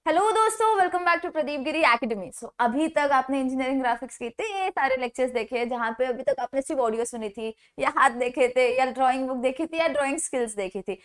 Hello दोस्तों, welcome back to Pradeep Giri academy. अभी तक आपने इंजीनियरिंग ग्राफिक्स के इतने सारे लेक्चर्स देखे जहां पे अभी तक आपने सिर्फ ऑडियो सुनी थी या हाथ देखे थे या ड्राइंग बुक देखी थी या ड्राइंग स्किल्स देखी थी।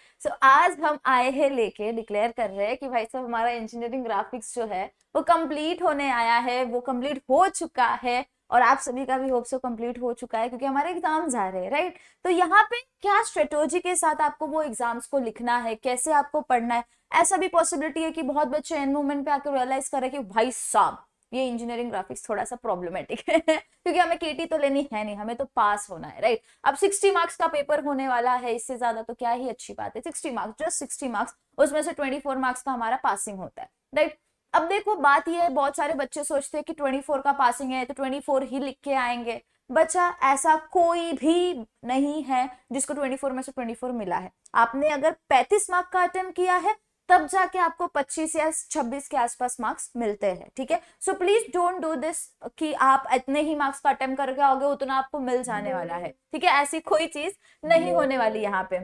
आज हम आए हैं लेके डिक्लेयर कर रहे हैं कि भाई साहब हमारा इंजीनियरिंग ग्राफिक्स जो है वो कंप्लीट होने आया है, वो कंप्लीट हो चुका है और आप सभी का भी होप सो कंप्लीट हो चुका है क्योंकि हमारे एग्जाम्स आ रहे हैं, राइट। तो यहाँ पे क्या स्ट्रेटेजी के साथ आपको वो एग्जाम्स को लिखना है, कैसे आपको पढ़ना है। ऐसा भी पॉसिबिलिटी है कि बहुत बच्चे एंड मोमेंट पे आकर रियलाइज कर रहे हैं कि भाई साहब ये इंजीनियरिंग ग्राफिक्स थोड़ा सा प्रॉब्लमेटिक है क्योंकि हमें केटी तो लेनी है नहीं, हमें तो पास होना है, राइट। अब 60 मार्क्स का पेपर होने वाला है, इससे ज्यादा तो क्या ही अच्छी बात है। 60 मार्क्स, जस्ट 60 मार्क्स, उसमें से 24 मार्क्स का हमारा पासिंग होता है, राइट। अब देखो बात यह है, बहुत सारे बच्चे सोचते हैं कि 24 का पासिंग है तो 24 ही लिख के आएंगे। बच्चा ऐसा कोई भी नहीं है जिसको 24 में से 24 मिला है। आपने अगर 35 मार्क का अटेम्प्ट किया है तब जाके आपको 25 या 26 के आसपास मार्क्स मिलते हैं, ठीक है। So please don't do this कि आप इतने ही मार्क्स का अटेम्प्ट करके आओगे उतना आपको मिल जाने वाला है, ठीक है। ऐसी कोई चीज नहीं होने वाली यहाँ पे।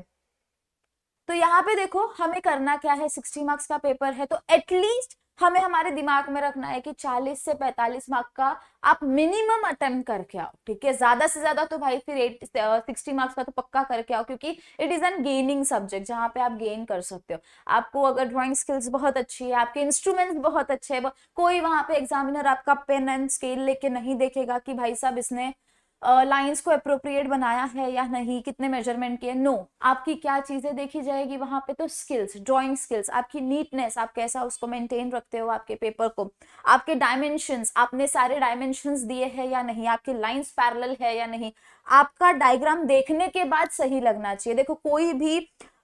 तो यहाँ पे देखो हमें करना क्या है, 60 मार्क्स का पेपर है तो एटलीस्ट हमें हमारे दिमाग में रखना है कि 40 से 45 मार्क का आप मिनिमम अटेम्प्ट करके आओ, ठीक है। ज्यादा से ज्यादा तो भाई फिर 60 मार्क्स का तो पक्का करके आओ क्योंकि it is an gaining subject जहां पे आप गेन कर सकते हो। आपको अगर ड्राइंग स्किल्स बहुत अच्छी है, आपके इंस्ट्रूमेंट्स बहुत अच्छे है, कोई वहां पे एग्जामिनर आपका पेन एंड स्केल लेके नहीं देखेगा कि भाई साहब इसने लाइंस को अप्रोप्रिएट बनाया है या नहीं, कितने मेजरमेंट किए, नो। आपकी क्या चीजें देखी जाएगी वहां पे, तो स्किल्स, ड्राइंग स्किल्स, आपकी नीटनेस, आप कैसा उसको मेंटेन रखते हो आपके पेपर को, आपके डायमेंशंस, आपने सारे डायमेंशंस दिए हैं या नहीं, आपकी लाइंस पैरेलल है या नहीं, आपका डायग्राम देखने के बाद सही लगना चाहिए। देखो कोई भी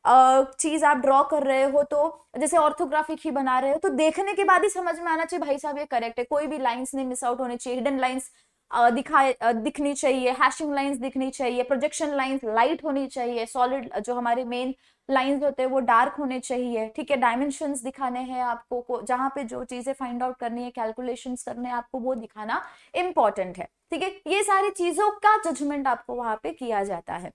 चीज आप ड्रॉ कर रहे हो तो जैसे ऑर्थोग्राफिक ही बना रहे हो तो देखने के बाद ही समझ में आना चाहिए भाई साहब ये करेक्ट है, कोई भी लाइंस नहीं मिस आउट होनी चाहिए, हिडन लाइंस दिखनी चाहिए, हैशिंग लाइंस दिखनी चाहिए, प्रोजेक्शन लाइंस लाइट होनी चाहिए, सॉलिड जो हमारे मेन लाइंस होते हैं वो डार्क होने चाहिए, ठीक है। डायमेंशंस दिखाने हैं आपको, जहां पे जो चीजें फाइंड आउट करनी है, कैलकुलेशंस करने हैं आपको, वो दिखाना इंपॉर्टेंट है, ठीक है। ये सारी चीजों का जजमेंट आपको वहां पे किया जाता है।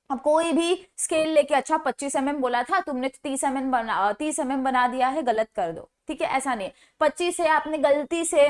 अब कोई भी स्केल लेके अच्छा 25 mm बोला था तुमने 30 mm बना दिया है, गलत कर दो, ठीक है। ऐसा नहीं, 25 से आपने गलती से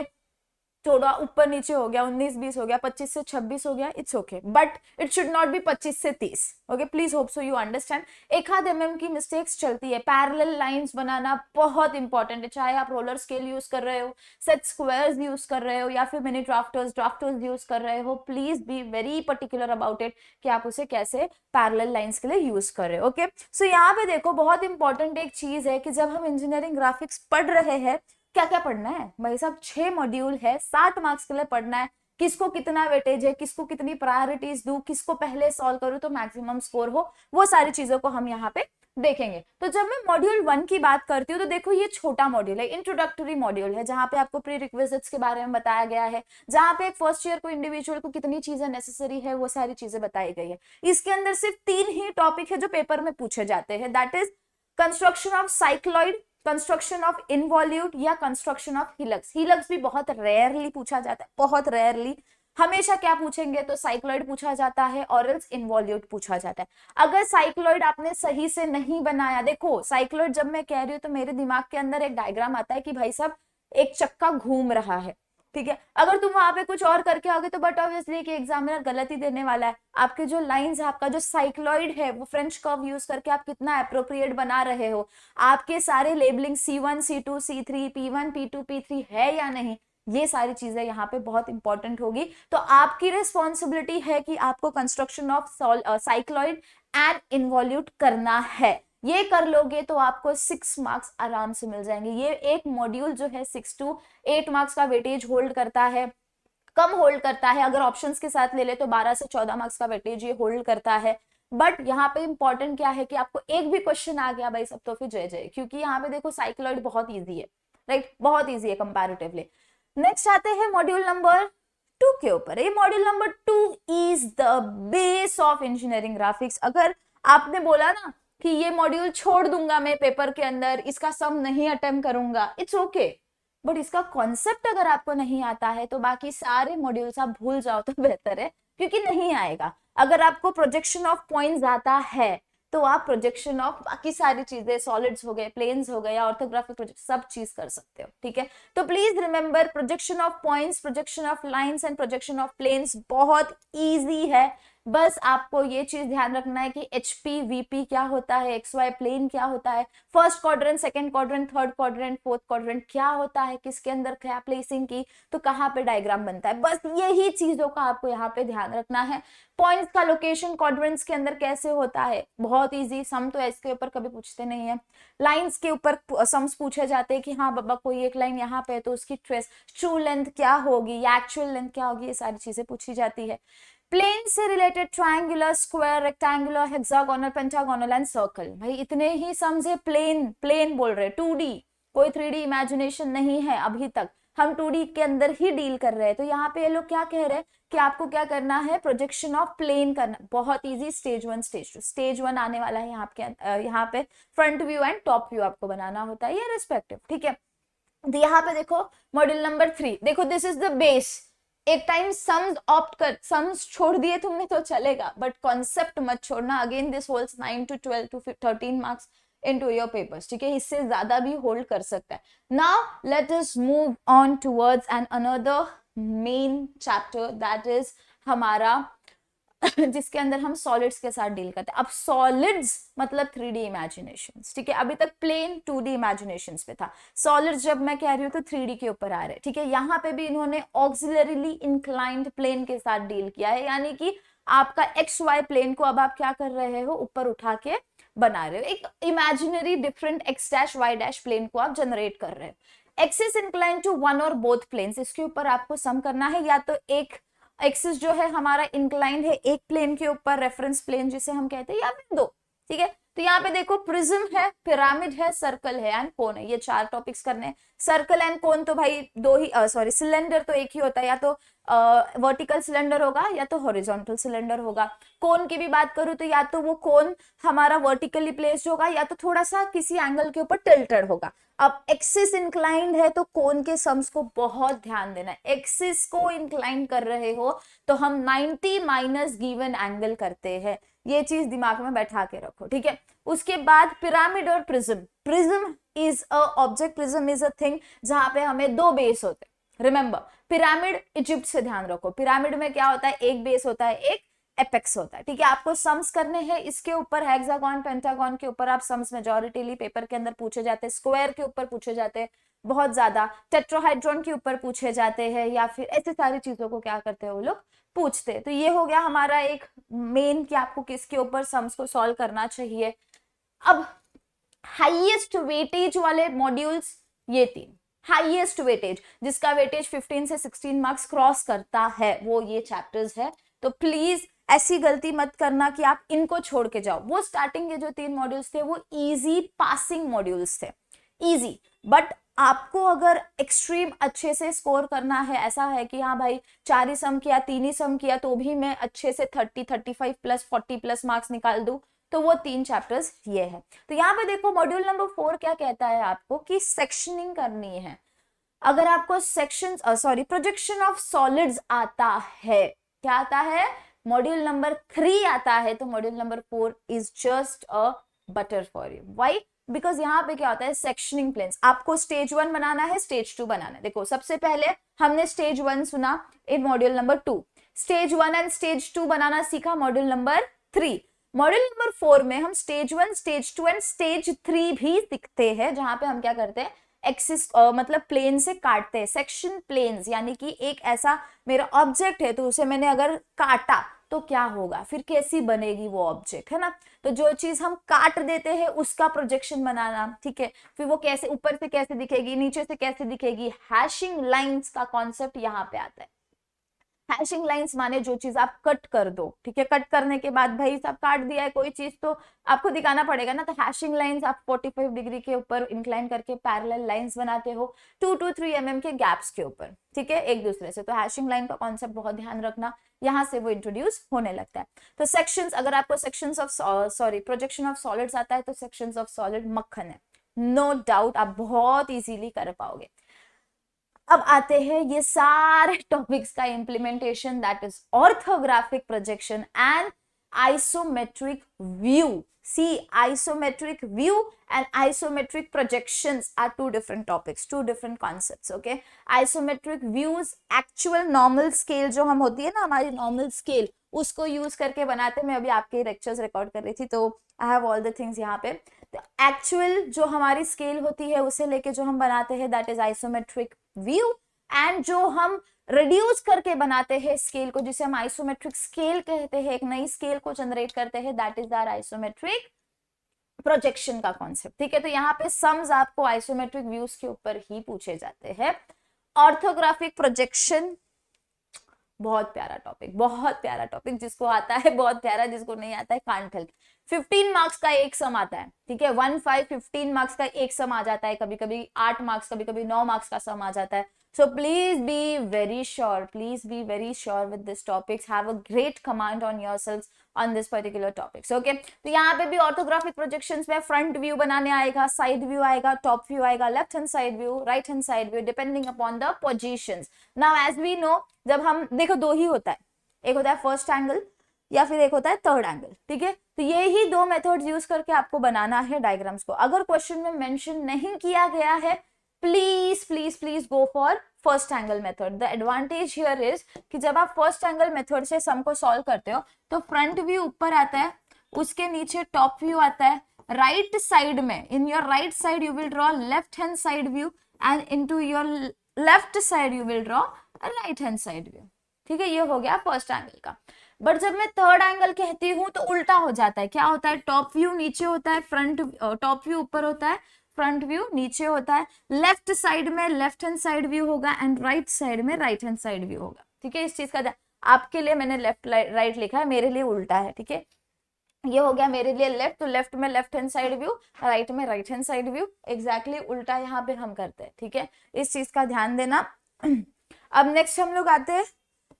थोड़ा ऊपर नीचे हो गया, 19-20 हो गया, 25 से 26 हो गया, it's okay, but it should not be 25 से 30, okay. Please hope so you understand. एक आध की मिस्टेक्स चलती है। पैरेलल लाइंस बनाना बहुत इंपॉर्टेंट है, चाहे आप रोलर स्केल यूज कर रहे हो, सेट स्क्वायर्स यूज कर रहे हो या फिर मिनी ड्राफ्टर्स यूज कर रहे हो, please be very particular about it कि आप उसे कैसे पैरेलल लाइंस के लिए यूज कर रहे हो, ओके। सो यहाँ पे देखो बहुत इंपॉर्टेंट एक चीज है कि जब हम इंजीनियरिंग ग्राफिक्स पढ़ रहे हैं, क्या क्या पढ़ना है भाई साहब, 6 मॉड्यूल है, 60 मार्क्स के लिए पढ़ना है। किसको कितना वेटेज है, किसको कितनी प्रायोरिटीज दूं, किसको पहले सॉल्व करूं तो मैक्सिमम स्कोर हो, वो सारी चीजों को हम यहाँ पे देखेंगे। तो जब मैं मॉड्यूल 1 की बात करती हूँ तो देखो ये छोटा मॉड्यूल है, इंट्रोडक्टरी मॉड्यूल है, जहां पे आपको प्री रिक्विजिट्स के बारे में बताया गया है, जहां पे एक फर्स्ट ईयर को इंडिविजुअल को कितनी चीजें नेसेसरी है वो सारी चीजें बताई गई है। इसके अंदर सिर्फ 3 ही टॉपिक है जो पेपर में पूछे जाते हैं, that is construction of cycloid, construction of involute या कंस्ट्रक्शन ऑफ हिलक्स। हिलक्स भी बहुत रेयरली पूछा जाता है, बहुत रेयरली। हमेशा क्या पूछेंगे तो साइक्लॉइड पूछा जाता है और एल्स इनवॉल्यूट पूछा जाता है। अगर साइक्लॉइड आपने सही से नहीं बनाया, देखो साइक्लॉइड जब मैं कह रही हूँ तो मेरे दिमाग के अंदर एक डायग्राम आता है कि भाई साहब एक चक्का घूम रहा है, ठीक है। अगर तुम वहां पे कुछ और करके आओगे तो बट ऑब्वियसली कि एग्जामिनर गलत ही देने वाला है। आपके जो लाइंस है, आपका जो साइक्लॉइड है, वो फ्रेंच कर्व यूज करके आप कितना अप्रोप्रिएट बना रहे हो, आपके सारे labelling C1 C2 C3 P1 P2 P3 है या नहीं, ये सारी चीजें यहाँ पे बहुत इंपॉर्टेंट होगी। तो आपकी रिस्पॉन्सिबिलिटी है कि आपको construction of cycloid and involute करना है। ये कर लोगे तो आपको 6 मार्क्स आराम से मिल जाएंगे। ये एक मॉड्यूल जो है 6 to 8 मार्क्स का वेटेज होल्ड करता है, कम होल्ड करता है। अगर ऑप्शंस के साथ ले ले तो 12 से 14 मार्क्स का वेटेज ये होल्ड करता है। बट यहाँ पे इंपॉर्टेंट क्या है कि आपको एक भी क्वेश्चन आ गया भाई सब तो फिर जय जय, क्योंकि यहाँ पे देखो साइक्लॉइड बहुत ईजी है, राइट, बहुत ईजी है कंपैरेटिवली। नेक्स्ट आते हैं मॉड्यूल नंबर 2 के ऊपर। ये module number 2 is the base of engineering graphics. अगर आपने बोला ना कि ये मॉड्यूल छोड़ दूंगा मैं पेपर के अंदर, इसका सम नहीं अटेम्प्ट करूंगा, इट्स ओके, बट इसका कॉन्सेप्ट अगर आपको नहीं आता है तो बाकी सारे मॉड्यूल्स आप भूल जाओ तो बेहतर है, क्योंकि नहीं आएगा। अगर आपको प्रोजेक्शन ऑफ पॉइंट्स आता है तो आप प्रोजेक्शन ऑफ बाकी सारी चीजें, सॉलिड्स हो गए, प्लेन्स हो गए या ऑर्थोग्राफिक प्रोजेक्ट, सब चीज कर सकते हो, ठीक है। तो please remember projection of points, projection of lines and projection of planes बहुत इजी है। बस आपको ये चीज ध्यान रखना है कि एचपी वीपी क्या होता है, एक्स वाई प्लेन क्या होता है, first quadrant, second quadrant, third quadrant, fourth quadrant क्या होता है, किसके अंदर क्या प्लेसिंग की, तो कहाँ पे डायग्राम बनता है, बस यही चीजों का आपको यहाँ पे ध्यान रखना है। पॉइंट्स का लोकेशन क्वाड्रेंट्स के अंदर कैसे होता है, बहुत इजी, सम तो इसके ऊपर कभी पूछते नहीं है। लाइंस के ऊपर सम्स पूछे जाते हैं कि हाँ बाबा कोई एक लाइन यहाँ पे है तो उसकी ट्रेस ट्रू लेंथ क्या होगी या एक्चुअल लेंथ क्या होगी, ये सारी चीजें पूछी जाती है। प्लेन से related triangular, square, rectangular, hexagonal, pentagonal and circle, भाई इतने ही सम्स है। प्लेन प्लेन बोल रहे हैं, 2D, कोई 3D इमेजिनेशन नहीं है अभी तक, हम 2D के अंदर ही डील कर रहे हैं। तो यहाँ पे ये लोग क्या कह रहे हैं कि आपको क्या करना है, प्रोजेक्शन ऑफ प्लेन करना, बहुत इजी, स्टेज 1 स्टेज 2, स्टेज 1 आने वाला है यहाँ पे front view and top view आपको बनाना होता है ये रिस्पेक्टिव, ठीक है। तो यहाँ पे देखो मॉड्यूल नंबर 3, देखो दिस इज द बेस। एक टाइम सम्स ऑप्ट कर, सम्स छोड़ दिए तुमने तो चलेगा, बट कॉन्सेप्ट मत छोड़ना। Again this holds 9 to 12 to 13 marks into your papers, ठीक है, इससे ज्यादा भी होल्ड कर सकता है। Now let us move on towards an another main chapter, that is हमारा जिसके अंदर हम सॉलिड्स के साथ डील करते हैं। अब सॉलिड्स मतलब 3D इमेजिनेशंस, ठीक है, अभी तक प्लेन 2D इमेजिनेशंस पे था, सॉलिड्स जब मैं कह रही हूँ तो 3D के ऊपर आ रहे हैं, ठीक है। यहाँ पे भी इन्होंने ऑक्सिलरीली इंक्लाइंड प्लेन के साथ डील किया है, यानी कि आपका एक्स वाई प्लेन को अब आप क्या कर रहे हो, ऊपर उठा के बना रहे हो, एक imaginary different X dash Y dash plane को आप जनरेट कर रहे हो। एक्सिस इंक्लाइन टू वन और बोथ प्लेन्स, इसके ऊपर आपको सम करना है, या तो एक एक्सिस जो है हमारा इंक्लाइंड है एक प्लेन के ऊपर, रेफरेंस प्लेन जिसे हम कहते हैं, या फिर दो, ठीक है। तो यहाँ पे देखो प्रिज्म है, पिरामिड है, सर्कल है एंड कोन है, ये 4 टॉपिक्स करने हैं। सर्कल एंड कोन तो भाई दो ही, सॉरी सिलेंडर तो एक ही होता है, या तो वर्टिकल सिलेंडर होगा या तो हॉरिजॉन्टल सिलेंडर होगा। कोन की भी बात करूं तो या तो वो कोन हमारा वर्टिकली प्लेस्ड होगा या तो थोड़ा सा किसी एंगल के ऊपर टिल्टेड होगा। अब एक्सिस इंक्लाइंड है तो कोन के सम्स को बहुत ध्यान देना है। एक्सिस को इंक्लाइन कर रहे हो तो हम 90 माइनस गिवन एंगल करते हैं, ये चीज दिमाग में बैठा के रखो, ठीक है। उसके बाद पिरामिड और prism, prism is a object, prism is a thing जहां पे हमें 2 बेस होते हैं। रिमेंबर पिरामिड इजिप्ट से ध्यान रखो, पिरामिड में क्या होता है, एक बेस होता है, एक एपेक्स होता है, ठीक है। आपको सम्स करने हैं इसके ऊपर, हेक्सागन पेंटागन के ऊपर आप सम्स मेजॉरिटीली पेपर के अंदर पूछे जाते हैं, स्क्वायर के ऊपर पूछे जाते हैं बहुत ज्यादा, टेट्राहाइड्रॉन के ऊपर पूछे जाते हैं, या फिर ऐसी सारी चीजों को क्या करते हैं वो लोग पूछते हैं। तो ये हो गया हमारा एक मेन कि आपको किसके ऊपर सम्स को सॉल्व करना चाहिए। अब हाईएस्ट वेटेज वाले मॉड्यूल्स ये 3, हाईएस्ट वेटेज जिसका वेटेज 15 से 16 मार्क्स क्रॉस करता है वो ये चैप्टर्स है। तो प्लीज ऐसी गलती मत करना कि आप इनको छोड़ के जाओ। वो स्टार्टिंग के जो 3 मॉड्यूल्स थे वो इजी पासिंग मॉड्यूल्स थे, इजी, बट आपको अगर एक्सट्रीम अच्छे से स्कोर करना है, ऐसा है कि हाँ भाई 4 ही सम किया, 3 ही सम किया तो भी मैं अच्छे से 30 35 प्लस 40 प्लस मार्क्स निकाल दूं, तो वो 3 चैप्टर्स ये है। तो यहाँ पे देखो मॉड्यूल नंबर 4 क्या कहता है आपको कि सेक्शनिंग करनी है। अगर आपको section sorry projection of solids आता है, क्या आता है, मॉड्यूल नंबर 3 आता है, तो module number 4 is just a butter for you. Why? Because यहाँ पे क्या होता है, सेक्शनिंग प्लेन्स, आपको स्टेज 1 बनाना है, स्टेज 2 बनाना है। देखो सबसे पहले हमने स्टेज 1 सुना in module number 2, stage 1 and stage 2 बनाना सीखा मॉड्यूल नंबर 3। मॉड्यूल नंबर 4 में हम स्टेज 1, स्टेज 2 एंड स्टेज 3 भी सीखते हैं, जहां पे हम क्या करते हैं, एक्सिस मतलब प्लेन से काटते हैं, सेक्शन प्लेन्स, यानी कि एक ऐसा मेरा ऑब्जेक्ट है तो उसे मैंने अगर काटा तो क्या होगा, फिर कैसी बनेगी वो ऑब्जेक्ट, है ना। तो जो चीज हम काट देते हैं उसका प्रोजेक्शन बनाना, ठीक है, फिर वो कैसे ऊपर से कैसे दिखेगी, नीचे से कैसे दिखेगी, हैशिंग लाइंस का कॉन्सेप्ट यहाँ पे आता है। हैशिंग लाइंस माने जो चीज आप कट कर दो, ठीक है, कट करने के बाद भाई सब काट दिया है कोई चीज तो आपको दिखाना पड़ेगा ना, तो हैशिंग लाइंस आप 45 डिग्री के ऊपर इंक्लाइन करके पैरेलल लाइंस बनाते हो 2 to 3 mm के गैप्स के ऊपर, ठीक है, एक दूसरे से। तो हैशिंग लाइन का कॉन्सेप्ट बहुत ध्यान रखना, यहाँ से वो इंट्रोड्यूस होने लगता है। तो सेक्शंस, अगर आपको sections of sorry projection of solids आता है तो सेक्शंस ऑफ सॉलिड मक्खन है, नो डाउट आप बहुत इजीली कर पाओगे। अब आते हैं ये सारे टॉपिक्स का implementation, that is orthographic projection and isometric view. See, isometric view and isometric projections are two different topics, two different concepts. Okay, isometric views actual normal scale जो हम होती है ना हमारी normal scale, उसको यूज करके बनाते हैं. मैं अभी आपके लेक्चर्स रिकॉर्ड कर रही थी तो I have all the things यहाँ पे. तो एक्चुअल जो हमारी स्केल होती है उसे लेके जो हम बनाते हैं that is isometric view, and जो हम रिड्यूस करके बनाते हैं स्केल को जिसे हम आइसोमेट्रिक स्केल कहते हैं, एक नई स्केल को जनरेट करते हैं, that is our isometric projection का कॉन्सेप्ट. ठीक है, तो यहाँ पे सम्स आपको आइसोमेट्रिक व्यूज के ऊपर ही पूछे जाते हैं. ऑर्थोग्राफिक प्रोजेक्शन बहुत प्यारा टॉपिक, बहुत प्यारा टॉपिक. जिसको आता है बहुत प्यारा, जिसको नहीं आता है कांट हेल्प. 15 मार्क्स का एक सम आता है. ठीक है, 15 मार्क्स का एक सम आ जाता है, कभी कभी 8 मार्क्स, कभी कभी 9 मार्क्स का सम आ जाता है. So please be very sure with this topics. Have a great command on yourselves on this particular topics. Okay, तो यहाँ पे भी ऑर्थोग्राफिक प्रोजेक्शंस में फ्रंट व्यू बनाने आएगा, साइड व्यू आएगा, टॉप व्यू आएगा, left hand side view, right hand side view, depending upon the positions. Now as we know, जब हम देखो दो ही होता है, एक होता है फर्स्ट एंगल या फिर एक होता है थर्ड एंगल. ठीक है, तो ये ही दो मेथड्स यूज करके आपको बनाना है डायग्राम्स को. अगर क्वेश्चन में मेंशन नहीं किया गया है, please go for first angle method. The advantage here is कि जब आप फर्स्ट एंगल मेथड से सम को सॉल्व करते हो तो फ्रंट व्यू ऊपर आता है, उसके नीचे टॉप व्यू आता है. राइट साइड में, in your right side you will draw left hand side view, and into your left side you will draw right hand side view. ठीक है, ये हो गया फर्स्ट एंगल का. बट जब मैं थर्ड एंगल कहती हूँ तो उल्टा हो जाता है. क्या होता है, टॉप व्यू नीचे होता है, टॉप व्यू ऊपर होता है, फ्रंट व्यू नीचे होता है. लेफ्ट साइड में लेफ्ट हैंड साइड व्यू होगा एंड राइट साइड में राइट हैंड साइड व्यू होगा. ठीक है, इस चीज का आपके लिए मैंने लेफ्ट राइट लिखा है, मेरे लिए उल्टा है. ठीक है, ये हो गया मेरे लिए लेफ्ट, तो लेफ्ट में left hand side view, right में right hand side view. Exactly उल्टा यहाँ पे हम करते हैं. ठीक है, इस चीज का ध्यान देना. अब नेक्स्ट हम लोग आते हैं,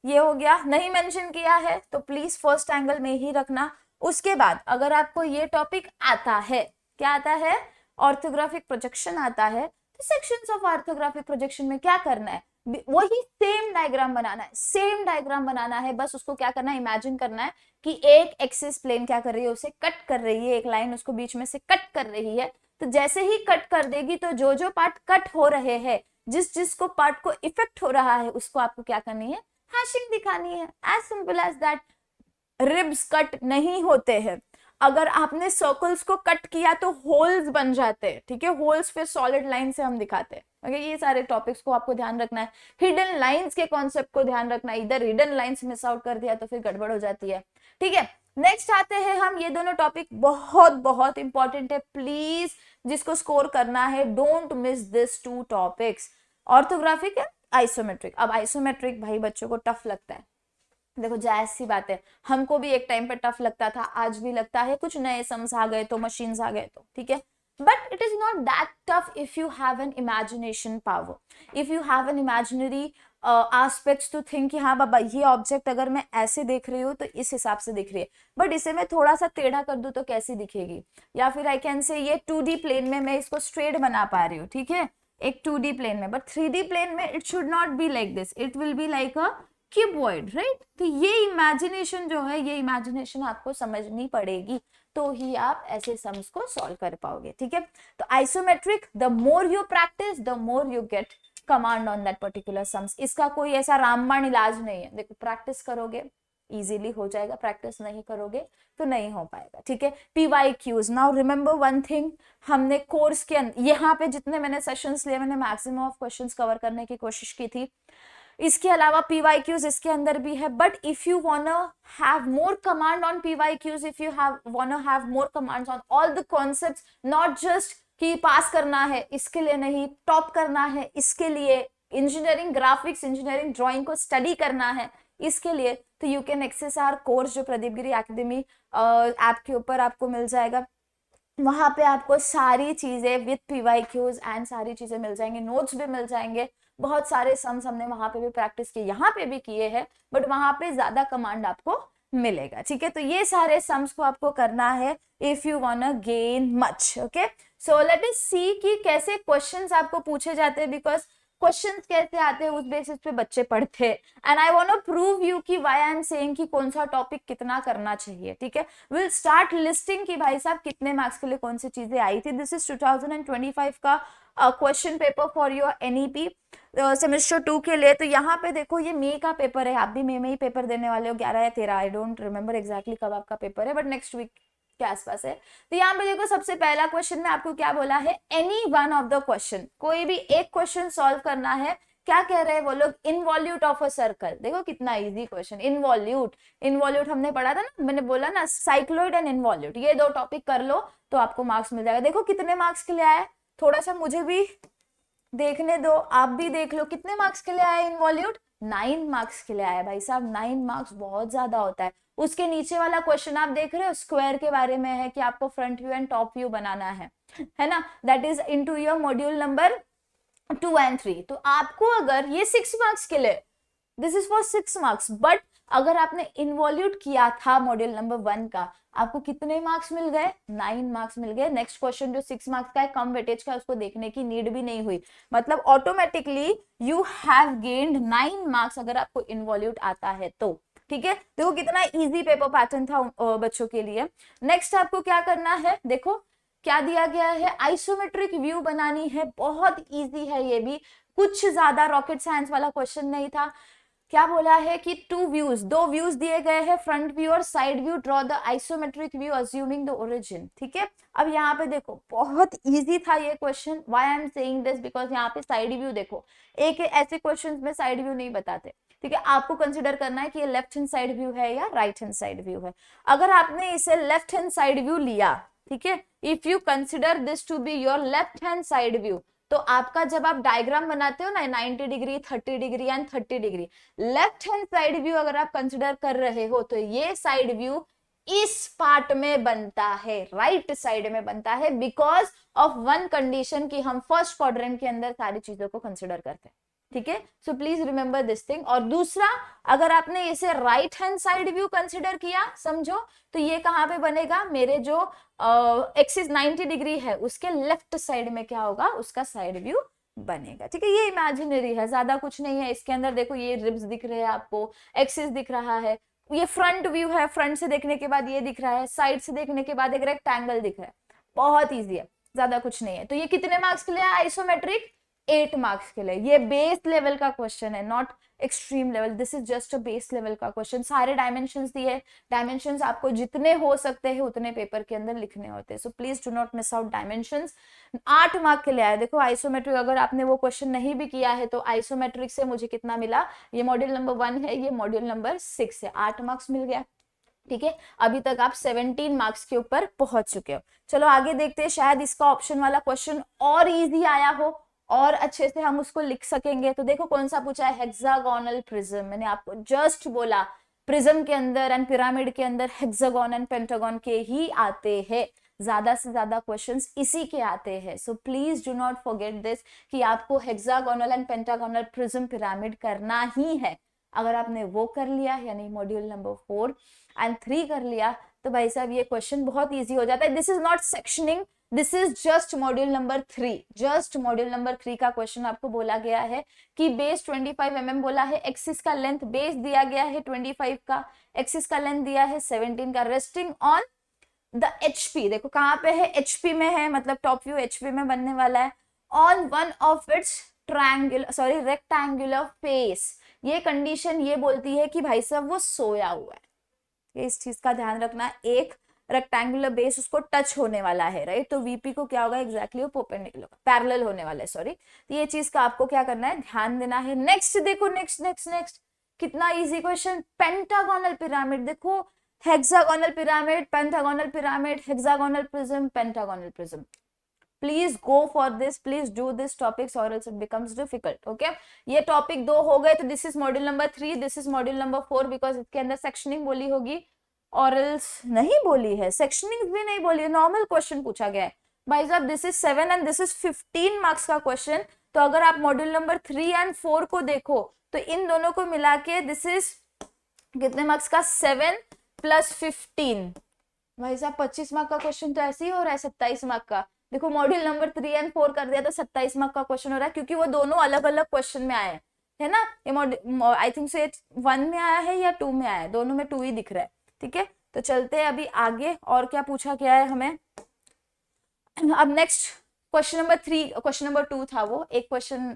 ये हो गया, नहीं मेंशन किया है तो प्लीज फर्स्ट एंगल में ही रखना. उसके बाद अगर आपको ये टॉपिक आता है, क्या आता है, ऑर्थोग्राफिक प्रोजेक्शन आता है, तो सेक्शंस ऑफ ऑर्थोग्राफिक प्रोजेक्शन में क्या करना है, वही सेम डायग्राम बनाना है. सेम डायग्राम बनाना है, बस उसको क्या करना है, इमेजिन करना है कि एक एक्सिस प्लेन क्या कर रही है, उसे कट कर रही है, एक लाइन उसको बीच में से कट कर रही है. तो जैसे ही कट कर देगी तो जो जो पार्ट कट हो रहे हैं, जिस जिसको पार्ट को इफेक्ट हो रहा है, उसको आपको क्या करनी है, हैशिंग दिखानी है. As simple as that. Ribs cut नहीं होते हैं. अगर आपने सर्कल्स को कट किया तो होल्स बन जाते हैं. ठीक है, होल्स फिर सॉलिड लाइन से हम दिखाते हैं. ओके, ये सारे टॉपिक्स को आपको ध्यान रखना है. हिडन लाइंस के कॉन्सेप्ट को ध्यान रखना है. इधर हिडन लाइंस मिस आउट कर दिया तो फिर गड़बड़ हो जाती है. ठीक है, नेक्स्ट आते हैं हम, ये दोनों टॉपिक बहुत बहुत इंपॉर्टेंट है. प्लीज जिसको स्कोर करना है, don't miss this to topics, orthographic है आइसोमेट्रिक. अब आइसोमेट्रिक भाई बच्चों को टफ लगता है. देखो जायज सी बात है, हमको भी एक टाइम पे टफ लगता था, आज भी लगता है. कुछ नए सम्स आ गए तो, मशीन्स आ गए तो. ठीक है, but it is not that tough if you have an imagination power, if you have an imaginary aspects to think कि हाँ बाबा ये ऑब्जेक्ट अगर मैं ऐसे देख रही हूँ तो इस हिसाब से दिख रही है, बट इसे मैं थोड़ा सा टेढ़ा कर दूं तो कैसी दिखेगी. या फिर आई कैन से ये 2D प्लेन में मैं इसको स्ट्रेट बना पा रही हूँ. ठीक है, एक 2D प्लेन में, बट 3D प्लेन में it should not be like this, it will be like a cuboid, right. तो ये इमेजिनेशन जो है, ये इमेजिनेशन आपको समझनी पड़ेगी, तो ही आप ऐसे सम्स को सॉल्व कर पाओगे. ठीक है, तो isometric, the more you practice the more you get command on that particular sums. इसका कोई ऐसा रामबाण इलाज नहीं है. देखो प्रैक्टिस करोगे इजीली हो जाएगा, प्रैक्टिस नहीं करोगे तो नहीं हो पाएगा. ठीक है, PYQs. Now remember one thing, हमने कोर्स के यहाँ पे जितने मैंने सेशंस लिए, मैंने मैक्सिमम ऑफ क्वेश्चंस कवर करने की कोशिश की थी. इसके अलावा PYQs इसके अंदर भी है, but if you वांना have more command on PYQs, if you वांना have more commands on all the concepts, not just कि पास करना है इसके लिए नहीं, टॉप करना है इसके लिए, इंजीनियरिंग ग्राफिक्स, इंजीनियरिंग ड्राइंग को स्टडी करना है इसके लिए, तो you can access our course जो प्रदीप गिरी एकेडमी ऐप के ऊपर आपको मिल जाएगा. वहां पे आपको सारी चीजें विद PYQs एंड सारी चीजें मिल जाएंगे, नोट्स भी मिल जाएंगे. बहुत सारे सम्स हमने वहां पे भी प्रैक्टिस किए, यहाँ पे भी किए हैं, बट वहां पे ज्यादा कमांड आपको मिलेगा. ठीक है, तो ये सारे सम्स को आपको करना है if you wanna gain much. Okay, so let us see कि कैसे क्वेश्चंस आपको पूछे जाते हैं, बिकॉज क्वेश्चंस कैसे आते हैं उस बेसिस पे बच्चे पढ़ते हैं। And I want to prove you कि व्हाई आई एम सेइंग कि कौन सा टॉपिक कितना करना चाहिए, ठीक है। विल स्टार्ट लिस्टिंग कि भाई साहब कितने मार्क्स के लिए कौन सी चीजें आई थी। दिस इज 2025 का question paper for your NEP semester 2 के लिए। तो यहाँ पे देखो ये मई का पेपर है, आप भी मई में ही पेपर देने वाले हो, 11 या 13, आई डोंट रिमेम्बर एग्जैक्टली कब आपका पेपर है, बट नेक्स्ट वीक के आसपास है। तो यहाँ पे देखो सबसे पहला क्वेश्चन में आपको क्या बोला है, any one of the question, कोई भी एक क्वेश्चन सॉल्व करना है। क्या कह रहे हैं वो लोग, इनवॉल्यूट ऑफ अ सर्कल। देखो कितना इजी क्वेश्चन, इनवॉल्यूट, इनवॉल्यूट हमने पढ़ा था ना, मैंने बोला ना साइक्लोइड एंड इनवॉल्यूट, ये दो टॉपिक कर लो तो आपको मार्क्स मिल जाएगा। देखो कितने मार्क्स के लिए आया, थोड़ा सा मुझे भी देखने दो, आप भी देख लो कितने मार्क्स के लिए आया इनवॉल्यूट, 9 मार्क्स के लिए आया। भाई साहब 9 मार्क्स बहुत ज्यादा होता है। उसके नीचे वाला क्वेश्चन आप देख रहे हो, स्क्वायर के बारे में है कि आपको front view and top view बनाना है ना, that is into your module number 2 and 3। तो आपको अगर ये 6 मार्क्स के लिए, this is for 6 marks, but अगर आपने इन्वॉल्यूट किया था मॉड्यूल नंबर 1 का, आपको कितने मार्क्स मिल गए, 9 मार्क्स मिल गए। नेक्स्ट क्वेश्चन जो 6 मार्क्स का है, कम वेटेज का, उसको देखने की नीड भी नहीं हुई, मतलब automatically you have gained 9 marks अगर आपको इन्वॉल्यूट आता है तो, ठीक है। देखो कितना इजी पेपर पैटर्न था बच्चों के लिए। नेक्स्ट आपको क्या करना है, देखो क्या दिया गया है, आइसोमेट्रिक व्यू बनानी है, बहुत इजी है ये भी, कुछ ज्यादा रॉकेट साइंस वाला क्वेश्चन नहीं था। क्या बोला है कि 2 व्यूज, 2 व्यूज दिए गए हैं, फ्रंट व्यू और side view, draw the isometric view assuming the origin, ठीक है। अब यहाँ पे देखो बहुत इजी था ये question, why I am saying this, because यहाँ पे साइड व्यू देखो, एक ऐसे क्वेश्चन में साइड व्यू नहीं बताते, ठीक है। आपको कंसिडर करना है कि ये लेफ्ट हैंड साइड व्यू है या राइट हैंड साइड व्यू है। अगर आपने इसे लेफ्ट हैंड साइड व्यू लिया, ठीक है, if you consider this to be your left hand side view, तो आपका जब आप डायग्राम बनाते हो ना 90 degree, 30 degree and 30 degree, left hand side view अगर आप कंसिडर कर रहे हो तो ये साइड व्यू इस पार्ट में बनता है, राइट साइड में बनता है, बिकॉज ऑफ वन कंडीशन कि हम फर्स्ट क्वाड्रेंट के अंदर सारी चीजों को कंसिडर करते हैं, ठीक है। So please remember this thing. और दूसरा, अगर आपने इसे right hand side view consider किया, समझो, तो ये कहां पे बनेगा, मेरे जो एक्सिस 90 डिग्री है उसके लेफ्ट साइड में क्या होगा, उसका साइड व्यू बनेगा, ठीक है। ये इमेजिनरी है, ज्यादा कुछ नहीं है इसके अंदर। देखो ये रिब्स दिख रहे हैं आपको, एक्सिस दिख रहा है, ये फ्रंट व्यू है, फ्रंट से देखने के बाद ये दिख रहा है, साइड से देखने के बाद एक रेक्टेंगल दिख रहा है, बहुत ईजी है, ज्यादा कुछ नहीं है। तो ये कितने मार्क्स के लिए आइसोमेट्रिक, 8 मार्क्स के लिए। ये बेस लेवल का क्वेश्चन है, not extreme level, this is just a base level का क्वेश्चन। सारे डायमेंशंस दिए, डायमेंशंस आपको जितने हो सकते हैं उतने पेपर के अंदर लिखने होते हैं, so please do not miss out dimensions. 8 mark के लिए आया। देखो आइसोमेट्रिक अगर आपने वो क्वेश्चन नहीं भी किया है तो आइसोमेट्रिक से मुझे कितना मिला, ये मॉड्यूल नंबर 1 है, ये मॉड्यूल नंबर 6 है, 8 मार्क्स मिल गया, ठीक है। अभी तक आप 17 मार्क्स के ऊपर पहुंच चुके हो। चलो आगे देखते हैं, शायद इसका ऑप्शन वाला क्वेश्चन और इजी आया हो और अच्छे से हम उसको लिख सकेंगे। तो देखो कौन सा पूछा है, हेक्सागोनल प्रिज्म। मैंने आपको जस्ट बोला प्रिज्म के अंदर एंड पिरामिड के अंदर हेक्सागोन एंड पेंटागन के ही आते हैं, ज्यादा से ज्यादा क्वेश्चंस इसी के आते हैं। So please do not forget this कि आपको hexagonal and pentagonal prism pyramid करना ही है। अगर आपने वो कर लिया, यानी मॉड्यूल नंबर 4 एंड 3 कर लिया, तो भाई साहब ये क्वेश्चन बहुत इजी हो जाता है। This is not sectioning, this is just module number 3, just module number 3 का क्वेश्चन आपको बोला गया है कि बेस 25 mm बोला है, एक्सिस का लेंथ बेस दिया गया है 25 का, एक्सिस का लेंथ दिया है 17 का, रेस्टिंग ऑन द एचपी, देखो कहां पे है, एचपी में है, मतलब टॉप व्यू एचपी में बनने वाला है, on one of its triangular rectangular face. ये कंडीशन ये बोलती है कि भाई साहब वो सोया हुआ है, इस चीज का ध्यान रखना, एक रेक्टेंगुलर बेस उसको टच होने वाला है, राइट। तो वीपी को क्या होगा, एग्जैक्टली वो परपेंडिकुलर पैरेलल होने वाला है, सॉरी। तो ये चीज का आपको क्या करना है, ध्यान देना है। नेक्स्ट देखो, नेक्स्ट कितना इजी क्वेश्चन, पेंटागोनल पिरामिड। देखो hexagonal pyramid, pentagonal pyramid, hexagonal prism, pentagonal prism. Please go for this, please do this topics और इट बिकम्स डिफिकल्ट, ओके। ये टॉपिक 2 हो गए, तो this is module number 3, this is module number 4, because इसके अंदर sectioning बोली होगी, ऑरल्स नहीं बोली है, सेक्शनिंग भी नहीं बोली है, नॉर्मल क्वेश्चन पूछा गया है भाई साहब। This is 7 and this is 15 marks का क्वेश्चन। तो अगर आप मॉड्यूल नंबर 3 एंड 4 को देखो तो इन दोनों को मिला के दिस इज कितने मार्क्स का, 7 + 15, भाई साहब 25 मार्क का क्वेश्चन तो ऐसे ही हो रहा है 27 मार्क का। देखो मॉड्यूल नंबर 3 एंड 4 कर दिया तो 27 मार्क का क्वेश्चन हो रहा है, क्योंकि वो दोनों अलग अलग क्वेश्चन में आए हैं, है ना। ये आई थिंक से 1 में आया है या 2 में आया है, दोनों में 2 ही दिख रहा है। ठीक है, तो चलते हैं अभी आगे, और क्या पूछा गया है हमें। अब next question number 3, question number 2 था वो, एक क्वेश्चन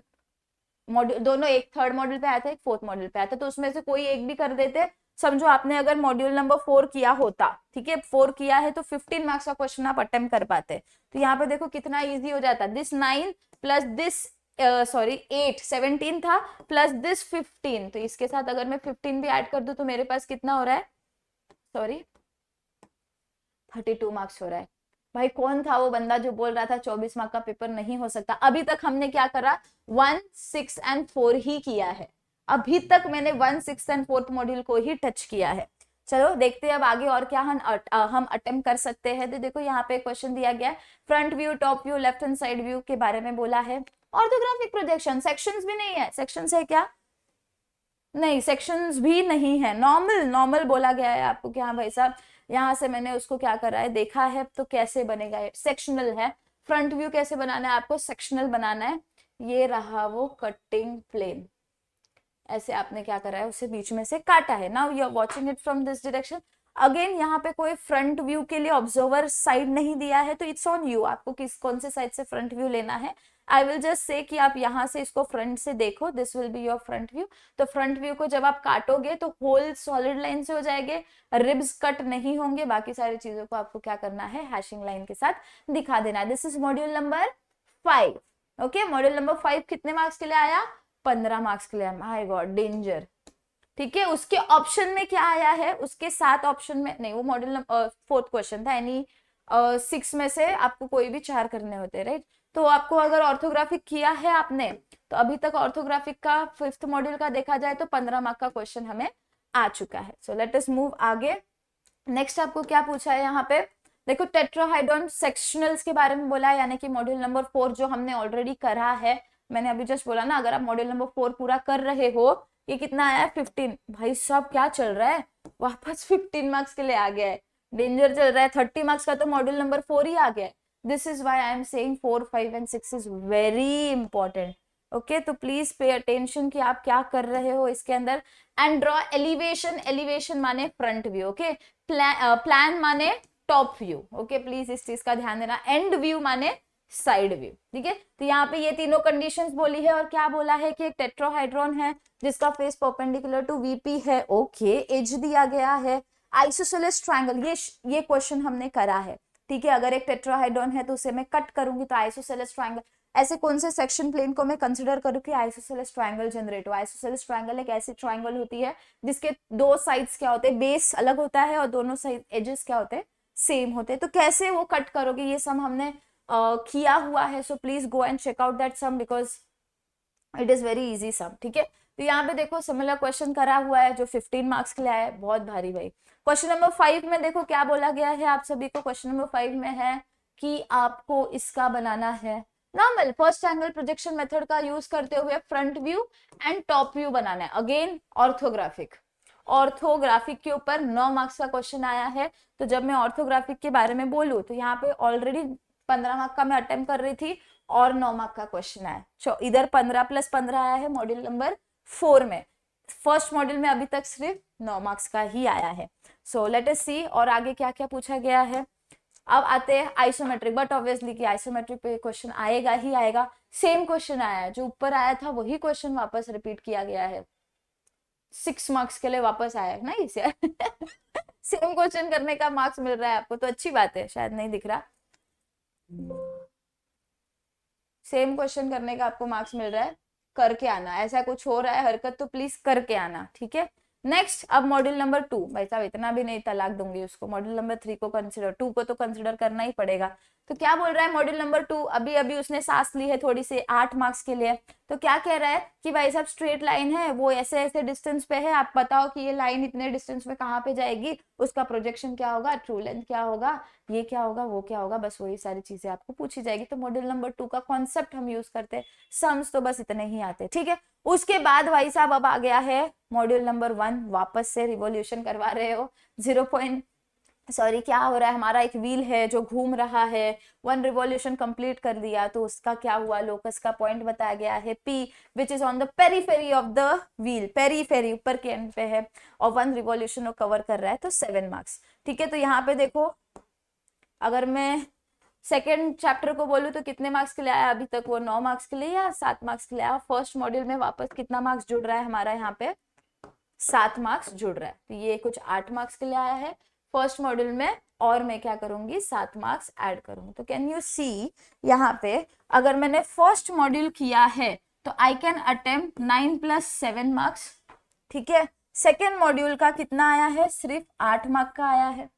मॉड्यूल दोनों, एक थर्ड मॉड्यूल पे आया था, एक फोर्थ मॉड्यूल पे आया था, तो उसमें से कोई एक भी कर देते। समझो आपने अगर मॉड्यूल नंबर 4 किया होता, ठीक है, 4 किया है तो 15 मार्क्स का क्वेश्चन आप अटेम्प्ट कर पाते। तो यहाँ पे देखो कितना इजी हो जाता, दिस 9 प्लस दिस सॉरी 8 17 था, प्लस दिस 15, तो इसके साथ अगर मैं 15 भी ऐड कर दूं तो मेरे पास कितना हो रहा है, सॉरी 32 मार्क्स हो रहा है। भाई कौन था वो बंदा जो बोल रहा था 24 मार्क का पेपर नहीं हो सकता। अभी तक हमने क्या करा, 1 6 एंड 4 ही किया है, अभी तक मैंने 1 6 एंड 4th मॉड्यूल को ही टच किया है। चलो देखते हैं अब आगे और क्या हम अटेम्प्ट कर सकते हैं। तो देखो यहाँ पे क्वेश्चन दिया गया है, front view, top view, left hand side view के बारे में बोला है। ऑर्थोग्राफिक प्रोजेक्शन, सेक्शंस भी नहीं है, सेक्शंस है क्या, नहीं सेक्शंस भी नहीं है, नॉर्मल नॉर्मल बोला गया है आपको कि हाँ भाई साहब यहाँ से मैंने उसको क्या करा है, देखा है, तो कैसे बनेगा, सेक्शनल है। फ्रंट व्यू कैसे बनाना है आपको, सेक्शनल बनाना है। ये रहा वो कटिंग प्लेन, ऐसे आपने क्या करा है, उसे बीच में से काटा है। Now you are watching it from this direction. Again यहाँ पे कोई फ्रंट व्यू के लिए ऑब्जर्वर साइड नहीं दिया है, तो इट्स ऑन यू, आपको किस कौन से साइड से फ्रंट व्यू लेना है। आई विल जस्ट से कि आप यहाँ से इसको फ्रंट से देखो, this will be your front view. तो फ्रंट व्यू को जब आप काटोगे तो होल सॉलिड लाइन से हो जाएंगे, रिब्स कट नहीं होंगे, बाकी सारी चीजों को आपको क्या करना है, हैशिंग लाइन के साथ दिखा देना है। This is module number 5। Okay, module number 5 कितने मार्क्स के लिए आया, 15 मार्क्स के लिए। My God danger. ठीक है, उसके ऑप्शन में क्या आया है, उसके 7 ऑप्शन में नहीं, वो मॉड्यूल नंबर 4th क्वेश्चन था, यानी 6 में से आपको कोई भी 4 करने होते, राइट। तो आपको अगर ऑर्थोग्राफिक किया है आपने, तो अभी तक ऑर्थोग्राफिक का 5th मॉड्यूल का देखा जाए तो 15 मार्क का क्वेश्चन हमें आ चुका है। सो लेट अस मूव आगे। नेक्स्ट आपको क्या पूछा है यहाँ पे, देखो टेट्राहाइड्रॉन सेक्शनल्स के बारे में बोला है, यानी कि मॉड्यूल नंबर 4 जो हमने ऑलरेडी करा है। मैंने अभी जस्ट बोला ना, अगर आप मॉड्यूल नंबर 4 पूरा कर रहे हो, ये कितना आया है 15। भाई साहब क्या चल रहा है, वापस 15 मार्क्स के लिए आ गया है, डेंजर चल रहा है। 30 मार्क्स का तो मॉड्यूल नंबर 4 ही आ गया है। This is why I am saying 4 5 and 6 is very important. Okay, तो प्लीज पे अटेंशन कि आप क्या कर रहे हो इसके अंदर। एंड ड्रॉ एलिवेशन, एलिवेशन माने फ्रंट व्यू, ओके, प्लान माने टॉप व्यू, ओके, प्लीज इस चीज का ध्यान देना। एंड व्यू माने साइड व्यू, ठीक है। तो यहाँ पे ये तीनों कंडीशंस बोली है, और क्या बोला है कि एक टेट्राहाइड्रॉन है जिसका फेस परपेंडिकुलर टू वीपी है, ओके, एज दिया गया है। आइसोसेलेस ट्रायंगल, ये क्वेश्चन हमने करा है, ठीक है। अगर एक टेट्राहाइड्रॉन है तो उसे मैं कट करूंगी तो आइसोसेलेस ट्रायंगल, ऐसे कौन से सेक्शन प्लेन को मैं कंसिडर करूं कि आइसोसेलेस ट्रायंगल जनरेट हो। आइसोसेलेस ट्रायंगल एक ऐसी ट्रायंगल होती है जिसके दो साइड्स क्या होते हैं, बेस अलग होता है और दोनों साइड एजेस क्या होते हैं, सेम होते हैं। तो कैसे वो कट करोगे, ये सम हमने किया हुआ है। So please go and check out that sum because it is very easy sum, ठीक है। तो यहाँ पे देखो सिमिलर क्वेश्चन करा हुआ है जो 15 मार्क्स के लिए आया है, बहुत भारी भाई। क्वेश्चन नंबर 5 में देखो क्या बोला गया है आप सभी को, क्वेश्चन नंबर 5 में है कि आपको इसका बनाना है normal first angle projection method का यूज करते हुए front view and top view बनाना है। अगेन ऑर्थोग्राफिक, ऑर्थोग्राफिक के ऊपर 9 मार्क्स का क्वेश्चन आया है। तो जब मैं ऑर्थोग्राफिक के बारे में बोलूं तो यहाँ पे ऑलरेडी 15 मार्क का मैं अटेम्प्ट कर रही थी और 9 मार्क का क्वेश्चन आया। इधर 15 + 15 आया है मॉड्यूल नंबर 4 में, फर्स्ट मॉड्यूल में अभी तक सिर्फ 9 मार्क्स का ही आया है। सो लेट अस सी और आगे क्या क्या पूछा गया है। अब आते हैं आइसोमेट्रिक, बट ऑब्वियसली कि आइसोमेट्रिक पे क्वेश्चन आएगा ही आएगा। सेम क्वेश्चन आया है, जो ऊपर आया था वही क्वेश्चन वापस रिपीट किया गया है, 6 मार्क्स के लिए वापस आया है ना इसे सेम क्वेश्चन करने का मार्क्स मिल रहा है आपको, तो अच्छी बात है। शायद नहीं दिख रहा, सेम क्वेश्चन करने का आपको मार्क्स मिल रहा है, करके आना। ऐसा कुछ हो रहा है हरकत तो प्लीज करके आना, ठीक है। नेक्स्ट, अब मॉड्यूल नंबर 2, भाई साहब इतना भी नहीं तलाक दूंगी उसको, मॉड्यूल नंबर 3 को कंसिडर, 2 को तो कंसिडर करना ही पड़ेगा। तो क्या बोल रहा है मॉड्यूल नंबर 2, अभी अभी उसने सांस ली है थोड़ी सी 8 मार्क्स के लिए। तो क्या कह रहा है कि भाई साहब स्ट्रेट लाइन है, वो ऐसे ऐसे डिस्टेंस पे है, आप बताओ कि ये लाइन इतने डिस्टेंस में कहाँ पे जाएगी, उसका प्रोजेक्शन क्या होगा, ट्रू लेंथ क्या होगा, ये क्या होगा, वो क्या होगा, बस वही सारी चीजें आपको पूछी जाएगी। तो मॉड्यूल नंबर 2 का कॉन्सेप्ट हम यूज करते हैं, सम्स तो बस इतने ही आते, ठीक है। उसके बाद भाई साहब अब आ गया है मॉड्यूल नंबर 1, वापस से रिवॉल्यूशन करवा रहे हो, सॉरी क्या हो रहा है, हमारा एक व्हील है जो घूम रहा है, 1 रिवॉल्यूशन कंप्लीट कर दिया तो उसका क्या हुआ, लोकस का पॉइंट बताया गया है P which is on the periphery of the wheel, periphery ऊपर के एंड पे है और 1 रिवॉल्यूशन वो कवर कर रहा है तो 7 मार्क्स। ठीक है, तो यहाँ पे देखो अगर मैं सेकेंड चैप्टर को बोलूँ तो कितने मार्क्स के लिए आया अभी तक, वो 9 मार्क्स के लिए या 7 मार्क्स के लिए आया। फर्स्ट मॉड्यूल में वापस कितना मार्क्स जुड़ रहा है हमारा, यहाँ पे 7 मार्क्स जुड़ रहा है, तो ये कुछ 8 मार्क्स के लिए आया है फर्स्ट मॉड्यूल में, और मैं क्या करूंगी 7 मार्क्स ऐड करूंगी। तो कैन यू सी यहाँ पे अगर मैंने फर्स्ट मॉड्यूल किया है तो आई कैन अटेम्प्ट 9 + 7 मार्क्स। ठीक है, सेकेंड मॉड्यूल का कितना आया है, सिर्फ 8 मार्क का आया है।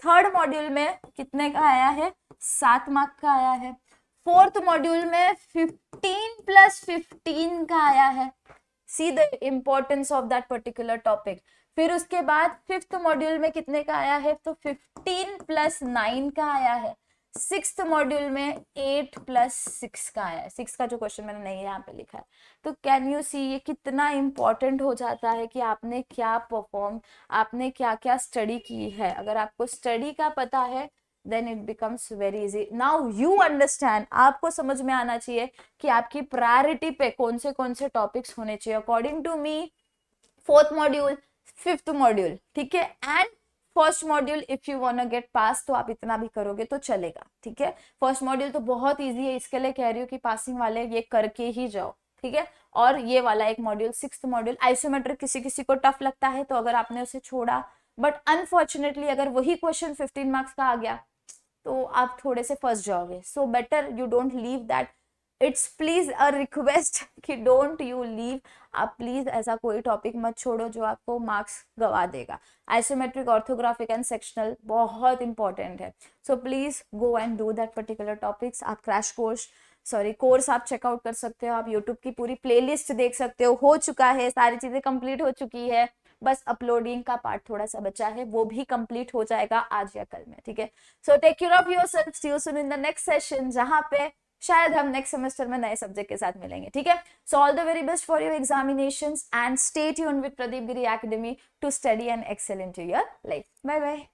थर्ड मॉड्यूल में कितने का आया है, 7 मार्क का आया है। फोर्थ मॉड्यूल में 15 + 15 का आया है। See the importance of that particular topic. फिर उसके बाद फिफ्थ मॉड्यूल में कितने का आया है, तो 15 + 9 का आया है। सिक्स्थ मॉड्यूल में 8 + 6 का आया है। 6 का जो क्वेश्चन मैंने नहीं यहाँ पे लिखा है। तो कैन यू सी ये कितना इंपॉर्टेंट हो जाता है कि आपने क्या परफॉर्म, आपने क्या क्या स्टडी की है। अगर आपको स्टडी का पता है then it becomes very easy. Now you understand, आपको समझ में आना चाहिए कि आपकी प्रायोरिटी पे कौन से टॉपिक्स होने चाहिए। According to me fourth module, fifth module, ठीक है, and first module if you want get pass तो आप इतना भी करोगे तो चलेगा। ठीक है, फर्स्ट मॉड्यूल तो बहुत इजी है, इसके लिए कह रही हूँ कि पासिंग वाले ये करके ही जाओ। ठीक है, और ये वाला एक मॉड्यूल सिक्स्थ मॉड्यूल आइसोमेट्रिक किसी किसी को टफ लगता है तो अगर आपने उसे छोड़ा, बट अनफॉर्चुनेटली अगर वही क्वेश्चन 15 मार्क्स का आ गया तो आप थोड़े से फंस जाओगे। So better you don't leave that, it's please a request कि डोंट यू लीव, आप प्लीज ऐसा कोई टॉपिक मत छोड़ो जो आपको मार्क्स गवा देगा। आइसोमेट्रिक, ऑर्थोग्राफिक एंड सेक्शनल बहुत इंपॉर्टेंट है। So please go and do that particular topics. आप क्रैश कोर्स आप चेकआउट कर सकते हो, आप यूट्यूब की पूरी प्लेलिस्ट देख सकते हो चुका है, सारी चीजें कंप्लीट हो चुकी है, बस अपलोडिंग का पार्ट थोड़ा सा बचा है, वो भी कंप्लीट हो जाएगा आज या कल में। ठीक है, so take care of yourself, see you soon in the next session, जहां पे शायद हम नेक्स्ट सेमेस्टर में नए सब्जेक्ट के साथ मिलेंगे। ठीक है, so all the very best for your examinations and stay tuned with Pradeep Giri academy to study and excel into your life. Bye bye.